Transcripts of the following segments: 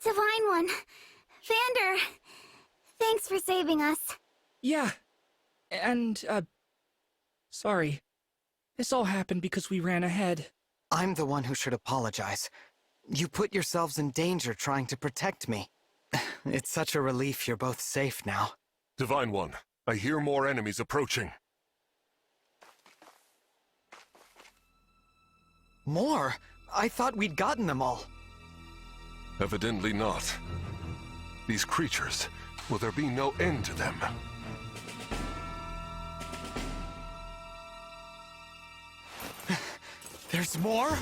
Divine One, Vander, thanks for saving us. Yeah, and, sorry. This all happened because we ran ahead. I'm the one who should apologize. You put yourselves in danger trying to protect me. It's such a relief you're both safe now. Divine One, I hear more enemies approaching. More? I thought we'd gotten them all. Evidently not. These creatures, will there be no end to them? There's more?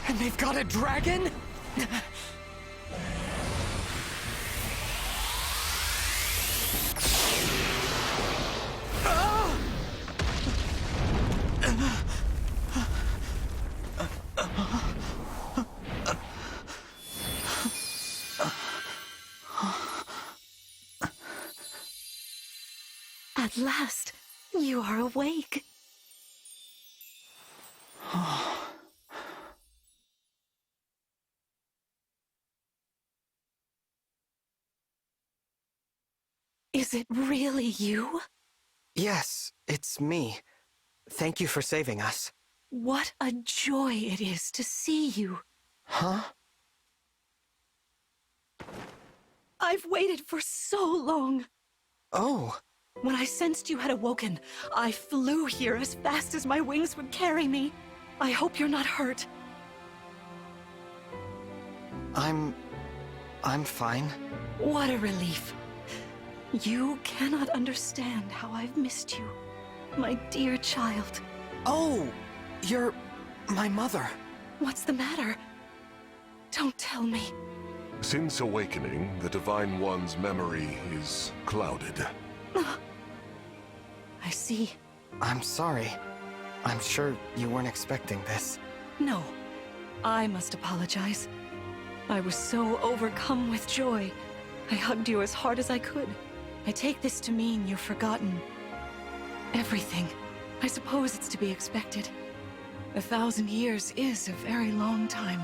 And they've got a dragon? At last, you are awake. Is it really you? Yes, it's me. Thank you for saving us. What a joy it is to see you. Huh? I've waited for so long. Oh. When I sensed you had awoken, I flew here as fast as my wings would carry me. I hope you're not hurt. I'm fine. What a relief. You cannot understand how I've missed you, my dear child. Oh, you're my mother. What's the matter? Don't tell me. Since awakening, the Divine One's memory is clouded. I see. I'm sorry. I'm sure you weren't expecting this. No, I must apologize. I was so overcome with joy. I hugged you as hard as I could. I take this to mean you've forgotten everything. I suppose it's to be expected. 1,000 years is a very long time.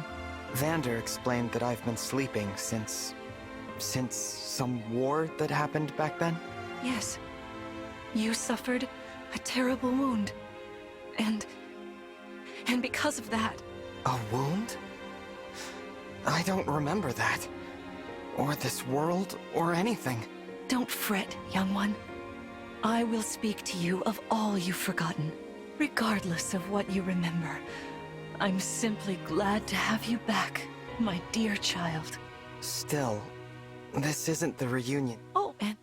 Vander explained that I've been sleeping since some war that happened back then? Yes. You suffered a terrible wound. And because of that... A wound? I don't remember that. Or this world, or anything. Don't fret, young one. I will speak to you of all you've forgotten, regardless of what you remember. I'm simply glad to have you back, my dear child. Still, this isn't the reunion. Oh, and...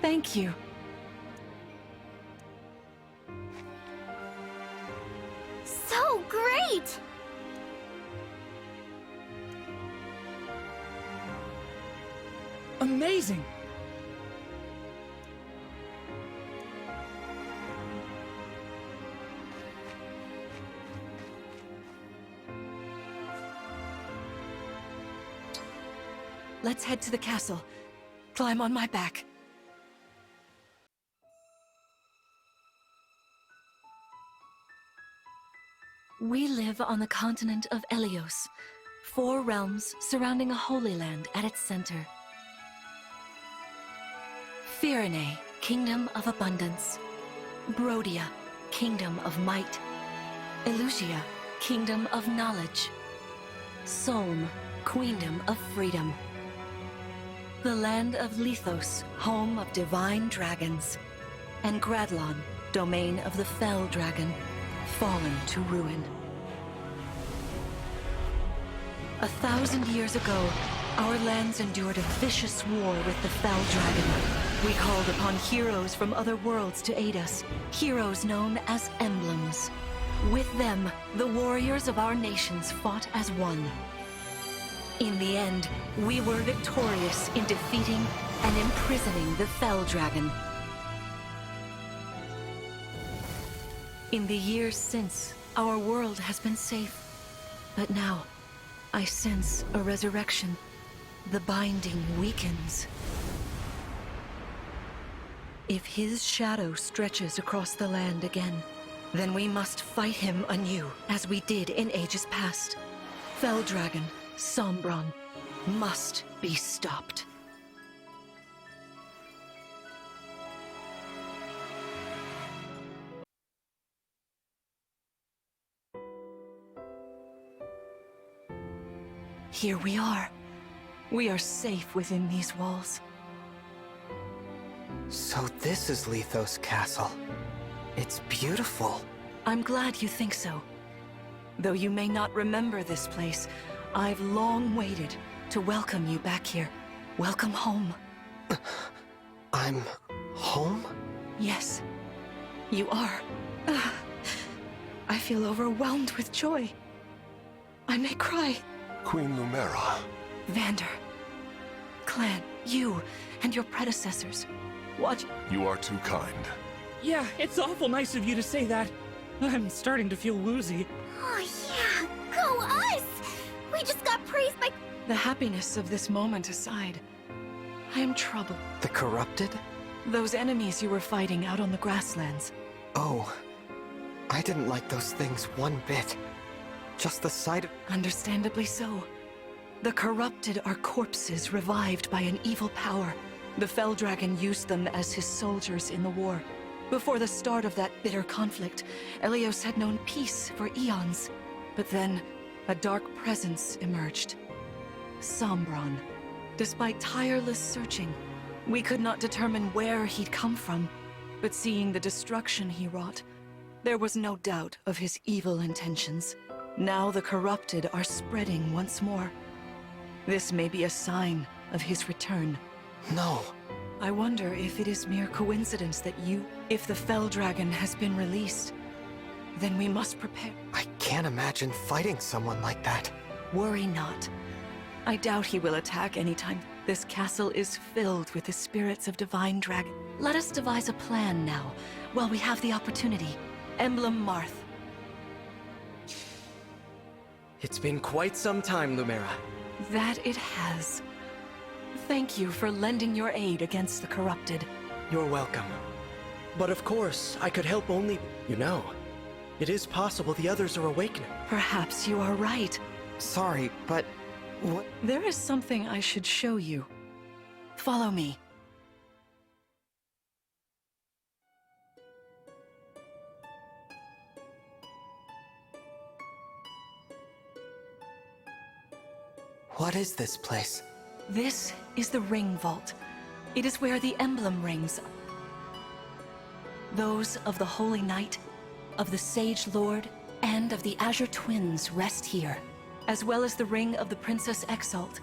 Thank you. So great! Amazing! Let's head to the castle. Climb on my back. We live on the continent of Elios, 4 realms surrounding a holy land at its center. Firene, Kingdom of Abundance. Brodia, Kingdom of Might. Elusia, Kingdom of Knowledge. Solm, Queendom of Freedom. The land of Lithos, home of divine dragons. And Gradlon, domain of the fell dragon, fallen to ruin. 1,000 years ago, our lands endured a vicious war with the fell dragon. We called upon heroes from other worlds to aid us, heroes known as emblems. With them, the warriors of our nations fought as one. In the end, we were victorious in defeating and imprisoning the Fell Dragon. In the years since, our world has been safe. But now, I sense a resurrection. The binding weakens. If his shadow stretches across the land again, then we must fight him anew, as we did in ages past. Fell Dragon, Sombron, must be stopped. Here we are. We are safe within these walls. So this is Lithos Castle. It's beautiful. I'm glad you think so. Though you may not remember this place, I've long waited to welcome you back here. Welcome home. I'm home? Yes, you are. I feel overwhelmed with joy. I may cry. Queen Ľmiera. Vander, Clan, you and your predecessors. Watch. You are too kind. Yeah, it's awful nice of you to say that. I'm starting to feel woozy. Oh yeah, go us! We just got praised by... The happiness of this moment aside, I am troubled. The corrupted? Those enemies you were fighting out on the grasslands. Oh, I didn't like those things one bit. Just the sight of... Understandably so. The corrupted are corpses revived by an evil power. The Fell Dragon used them as his soldiers in the war. Before the start of that bitter conflict, Elyos had known peace for eons. But then, a dark presence emerged. Sombron. Despite tireless searching, we could not determine where he'd come from. But seeing the destruction he wrought, there was no doubt of his evil intentions. Now the corrupted are spreading once more. This may be a sign of his return. No. I wonder if it is mere coincidence that if the Fell Dragon has been released, then we must prepare. I can't imagine fighting someone like that. Worry not. I doubt he will attack anytime. This castle is filled with the spirits of divine dragon. Let us devise a plan now, while we have the opportunity. Emblem Marth. It's been quite some time, Ļmiera. That it has. Thank you for lending your aid against the corrupted. You're welcome. But of course, I could help only... You know, it is possible the others are awakening. Perhaps you are right. Sorry, but... what? There is something I should show you. Follow me. What is this place? This is the Ring Vault. It is where the emblem rings. Those of the Holy Knight, of the Sage Lord, and of the Azure Twins rest here, as well as the Ring of the Princess Exalt,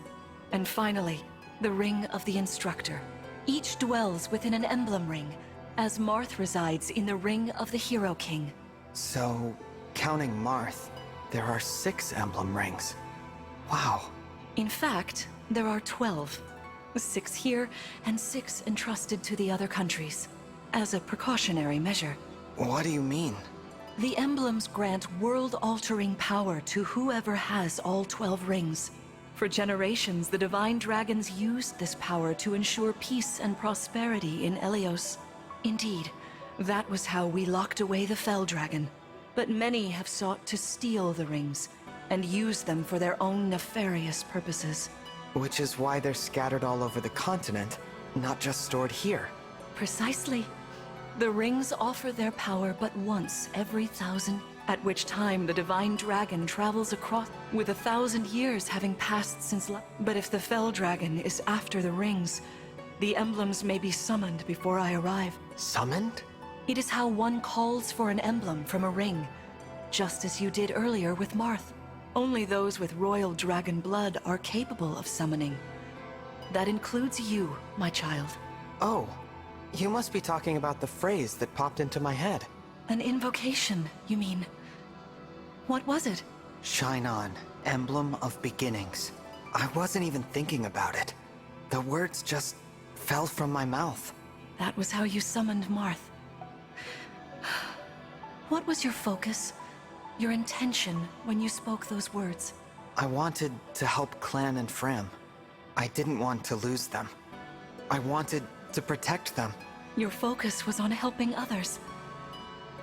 and finally, the Ring of the Instructor. Each dwells within an emblem ring, as Marth resides in the Ring of the Hero King. So, counting Marth, there are 6 emblem rings. Wow. In fact, there are 12. 6 here, and 6 entrusted to the other countries, as a precautionary measure. What do you mean? The emblems grant world-altering power to whoever has all 12 rings. For generations, the divine dragons used this power to ensure peace and prosperity in Elyos. Indeed, that was how we locked away the Fell Dragon. But many have sought to steal the rings, and use them for their own nefarious purposes. Which is why they're scattered all over the continent, not just stored here. Precisely. The rings offer their power but once every 1,000, at which time the divine dragon travels across, with 1,000 years having passed since But if the Fell Dragon is after the rings, the emblems may be summoned before I arrive. Summoned? It is how one calls for an emblem from a ring, just as you did earlier with Marth. Only those with royal dragon blood are capable of summoning. That includes you, my child. Oh, you must be talking about the phrase that popped into my head. An invocation, you mean? What was it? Shine on, emblem of beginnings. I wasn't even thinking about it. The words just fell from my mouth. That was how you summoned Marth. What was your focus, your intention when you spoke those words? I wanted to help Clan and Fram. I didn't want to lose them. I wanted to protect them. Your focus was on helping others.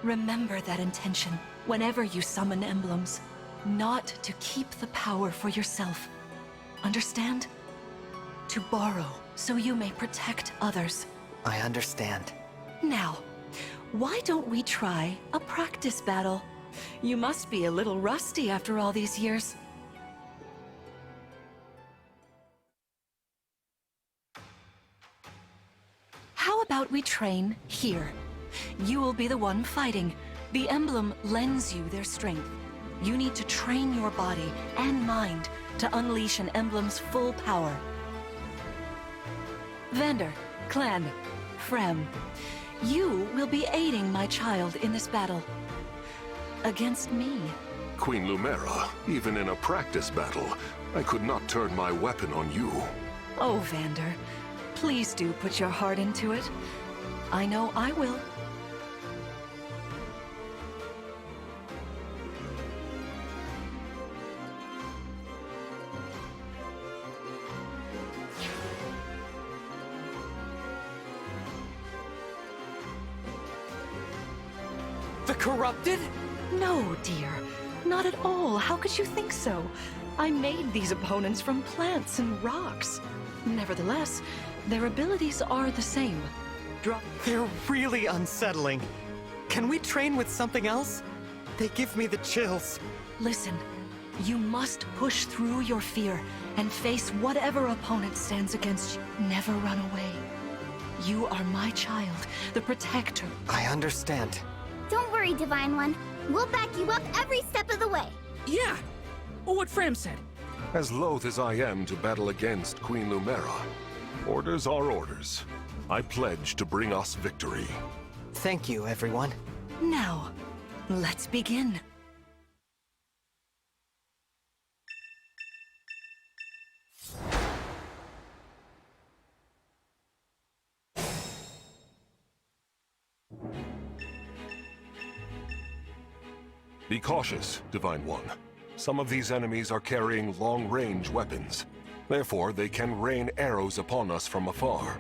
Remember that intention whenever you summon emblems. Not to keep the power for yourself. Understand? To borrow so you may protect others. I understand. Now, why don't we try a practice battle? You must be a little rusty after all these years. How about we train here? You will be the one fighting. The emblem lends you their strength. You need to train your body and mind to unleash an emblem's full power. Vander, Clan, Frem, you will be aiding my child in this battle. Against me. Queen ԼΥ미에르, even in a practice battle, I could not turn my weapon on you. Oh, Vander, please do put your heart into it. I know I will. The corrupted? No, dear. Not at all. How could you think so? I made these opponents from plants and rocks. Nevertheless, their abilities are the same. They're really unsettling. Can we train with something else? They give me the chills. Listen, you must push through your fear and face whatever opponent stands against you. Never run away. You are my child, the protector. I understand. Don't worry, Divine One. We'll back you up every step of the way. Yeah! What Fram said. As loath as I am to battle against Queen ΛΥ미에르, orders are orders. I pledge to bring us victory. Thank you, everyone. Now, let's begin. Be cautious, Divine One. Some of these enemies are carrying long-range weapons. Therefore, they can rain arrows upon us from afar.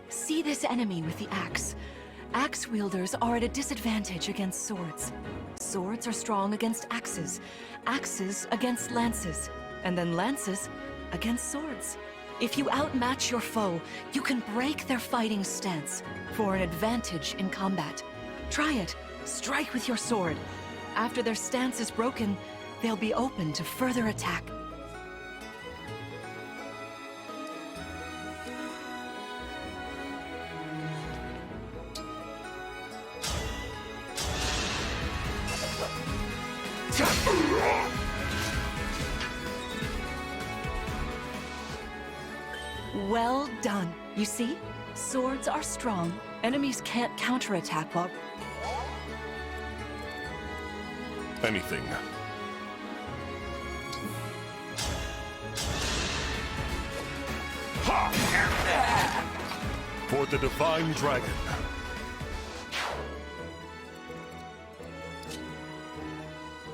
See this enemy with the axe. Axe wielders are at a disadvantage against swords. Swords are strong against axes, axes against lances, and then lances against swords. If you outmatch your foe, you can break their fighting stance for an advantage in combat. Try it. Strike with your sword. After their stance is broken, they'll be open to further attack. Well done. You see? Swords are strong. Enemies can't counterattack while... Anything. Ha! For the Divine Dragon.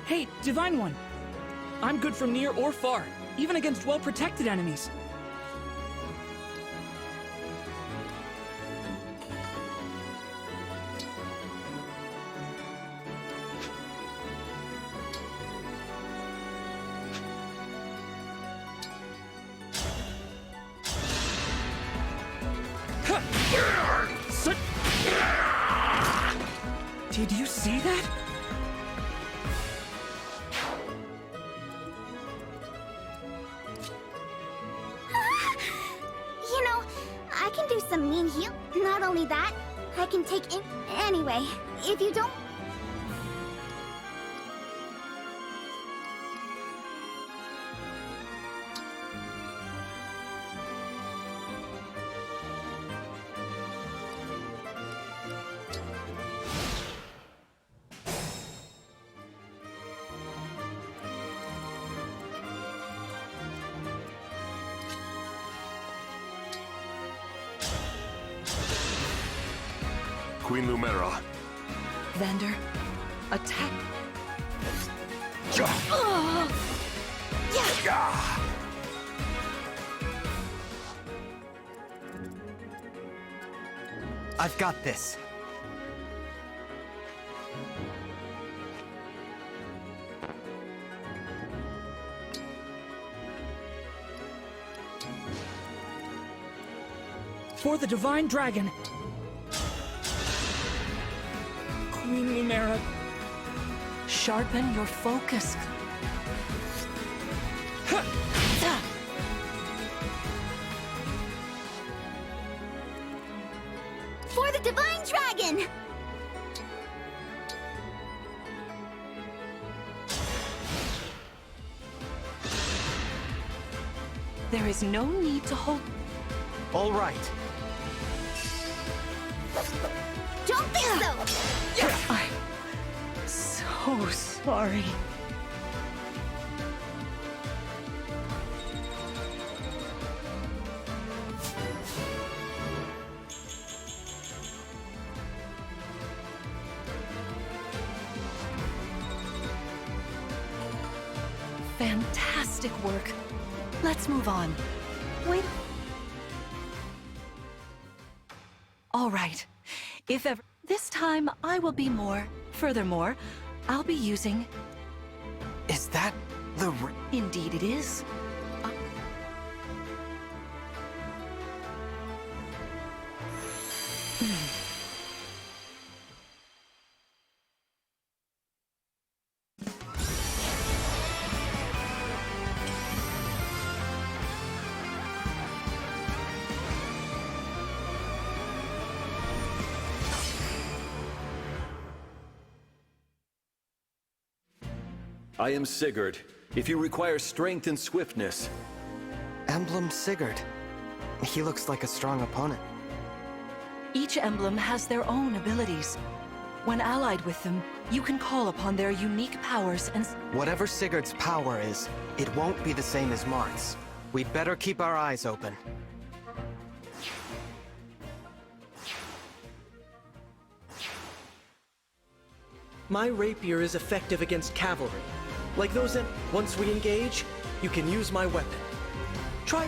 Hey, Divine One. I'm good from near or far, even against well-protected enemies. Did you see that? You know, I can do some mean heal. Not only that, I can take in... Anyway, if you don't... Queen Lumera. Vander, attack. I've got this. For the Divine Dragon. Queen Lumera. Sharpen your focus. For the Divine Dragon! There is no need to hold. All right. Don't think so! I'm so sorry. Fantastic work. Let's move on. Wait. All right. If ever... This time, I will be more. Furthermore, I'll be using... Is that the... Indeed it is. I am Sigurd. If you require strength and swiftness... Emblem Sigurd. He looks like a strong opponent. Each emblem has their own abilities. When allied with them, you can call upon their unique powers and... Whatever Sigurd's power is, it won't be the same as Mart's. We'd better keep our eyes open. My rapier is effective against cavalry. Like those that, once we engage, you can use my weapon. Try...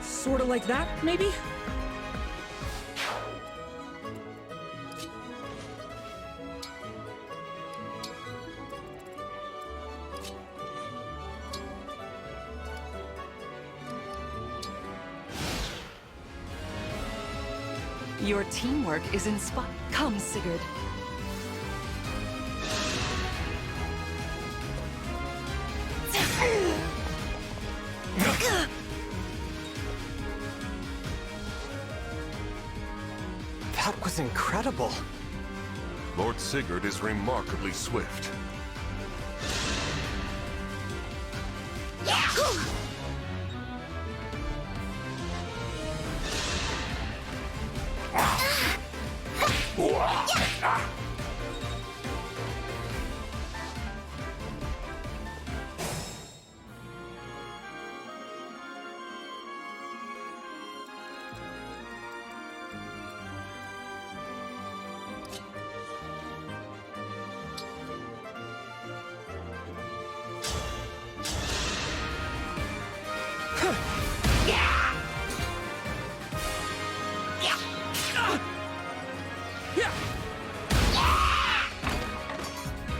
Sorta like that, maybe? Your teamwork is inspired. Come, Sigurd. That was incredible. Lord Sigurd is remarkably swift.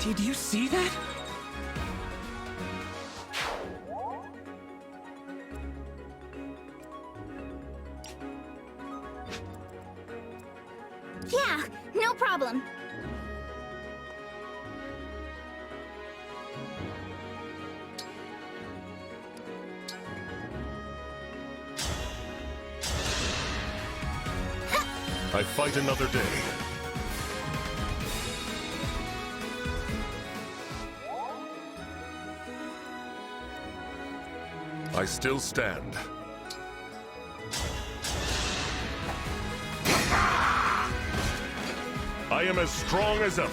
Did you see that? Yeah, no problem. I fight another day. I still stand. I am as strong as ever.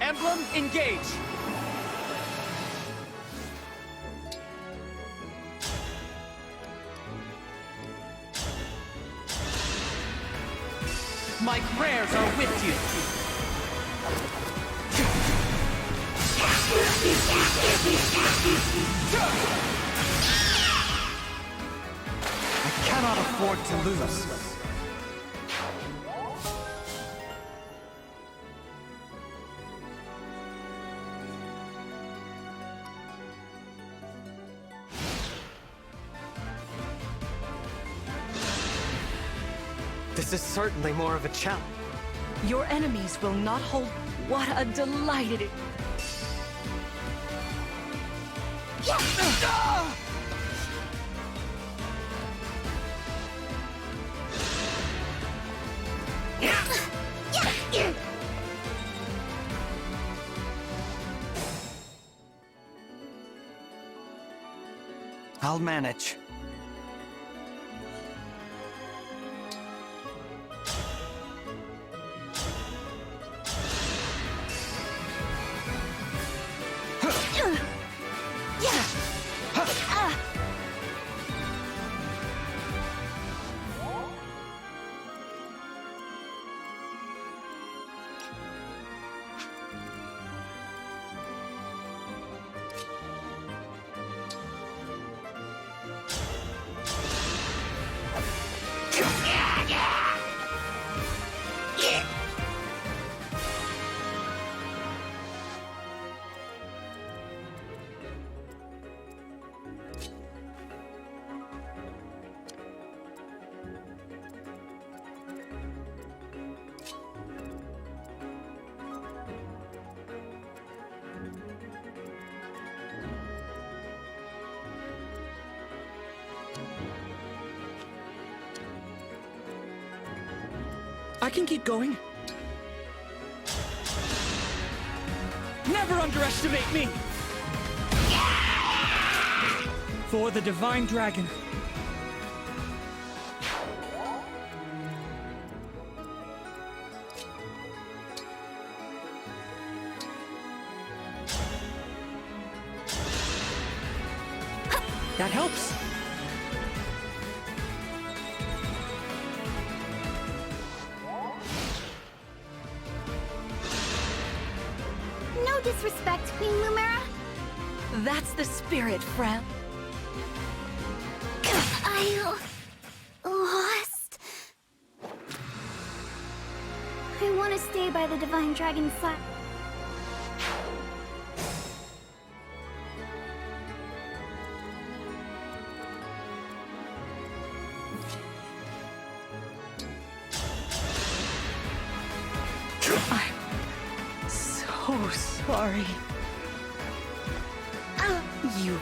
Emblem Engage! My prayers are with you! I cannot afford to lose. This is certainly more of a challenge. Your enemies will not hold. What a delight it is. I'll manage. I can keep going. Never underestimate me! For the Divine Dragon. That helps. No disrespect, Queen Lumera. That's the spirit, friend. I lost. I want to stay by the Divine Dragon's side. I'm so sorry. You